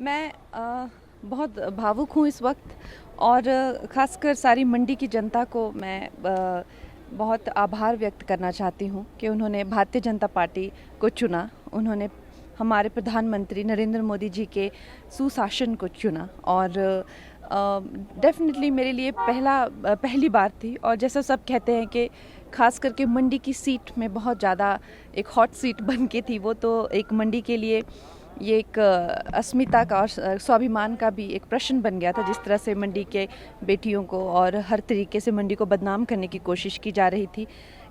मैं बहुत भावुक हूँ इस वक्त और ख़ासकर सारी मंडी की जनता को मैं बहुत आभार व्यक्त करना चाहती हूँ कि उन्होंने भारतीय जनता पार्टी को चुना। उन्होंने हमारे प्रधानमंत्री नरेंद्र मोदी जी के सुशासन को चुना और डेफिनेटली मेरे लिए पहली बार थी। और जैसा सब कहते हैं कि ख़ास करके मंडी की सीट में बहुत ज़्यादा एक हॉट सीट बन के थी, वो तो एक मंडी के लिए ये एक अस्मिता का और स्वाभिमान का भी एक प्रश्न बन गया था। जिस तरह से मंडी के बेटियों को और हर तरीके से मंडी को बदनाम करने की कोशिश की जा रही थी।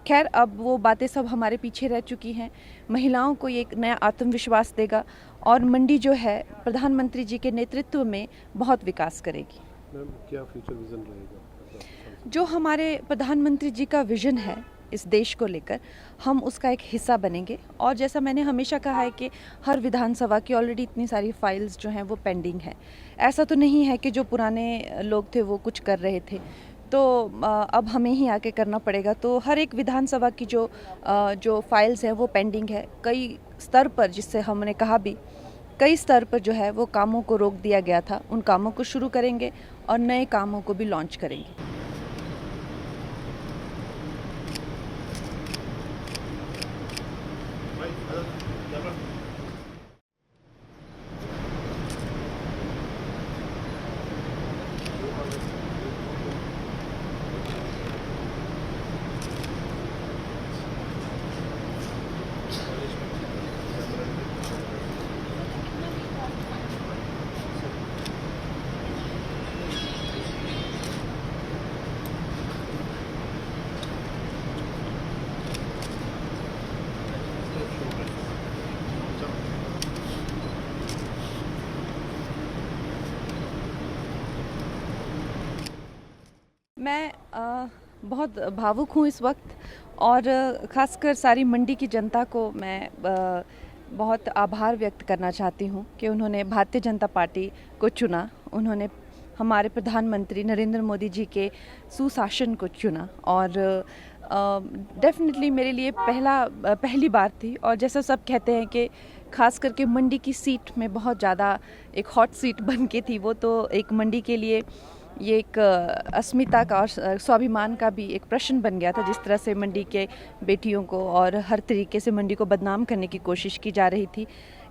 खैर, अब वो बातें सब हमारे पीछे रह चुकी हैं। महिलाओं को ये एक नया आत्मविश्वास देगा और मंडी जो है प्रधानमंत्री जी के नेतृत्व में बहुत विकास करेगी। मैम, क्या फ्यूचर विजन रहेगा? जो हमारे प्रधानमंत्री जी का विजन है इस देश को लेकर, हम उसका एक हिस्सा बनेंगे। और जैसा मैंने हमेशा कहा है कि हर विधानसभा की ऑलरेडी इतनी सारी फाइल्स जो हैं वो पेंडिंग है। ऐसा तो नहीं है कि जो पुराने लोग थे वो कुछ कर रहे थे, तो अब हमें ही आके करना पड़ेगा। तो हर एक विधानसभा की जो फाइल्स हैं वो पेंडिंग है कई स्तर पर, जिससे हमने कहा भी कई स्तर पर जो है वो कामों को रोक दिया गया था। उन कामों को शुरू करेंगे और नए कामों को भी लॉन्च करेंगे। मैं बहुत भावुक हूँ इस वक्त और ख़ासकर सारी मंडी की जनता को मैं बहुत आभार व्यक्त करना चाहती हूँ कि उन्होंने भारतीय जनता पार्टी को चुना। उन्होंने हमारे प्रधानमंत्री नरेंद्र मोदी जी के सुशासन को चुना और डेफिनेटली मेरे लिए पहली बार थी। और जैसा सब कहते हैं कि ख़ास करके मंडी की सीट में बहुत ज़्यादा एक हॉट सीट बन के थी, वो तो एक मंडी के लिए ये एक अस्मिता का और स्वाभिमान का भी एक प्रश्न बन गया था। जिस तरह से मंडी के बेटियों को और हर तरीके से मंडी को बदनाम करने की कोशिश की जा रही थी।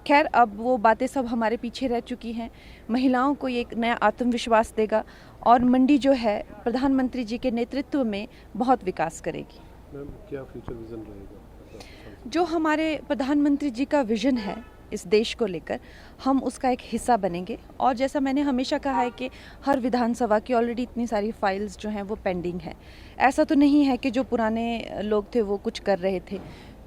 खैर, अब वो बातें सब हमारे पीछे रह चुकी हैं। महिलाओं को ये एक नया आत्मविश्वास देगा और मंडी जो है प्रधानमंत्री जी के नेतृत्व में बहुत विकास करेगी। मैम, क्या फ्यूचर विजन रहेगा? जो हमारे प्रधानमंत्री जी का विजन है इस देश को लेकर, हम उसका एक हिस्सा बनेंगे। और जैसा मैंने हमेशा कहा है कि हर विधानसभा की ऑलरेडी इतनी सारी फाइल्स जो हैं वो पेंडिंग है। ऐसा तो नहीं है कि जो पुराने लोग थे वो कुछ कर रहे थे,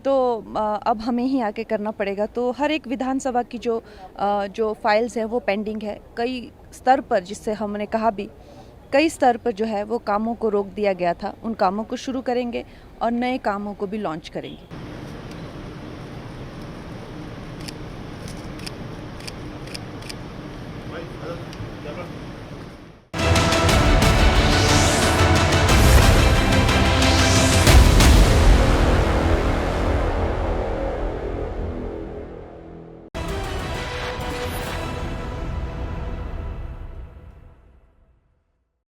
तो अब हमें ही आके करना पड़ेगा। तो हर एक विधानसभा की जो फाइल्स हैं वो पेंडिंग है कई स्तर पर, जिससे हमने कहा भी कई स्तर पर जो है वो कामों को रोक दिया गया था। उन कामों को शुरू करेंगे और नए कामों को भी लॉन्च करेंगे। भाई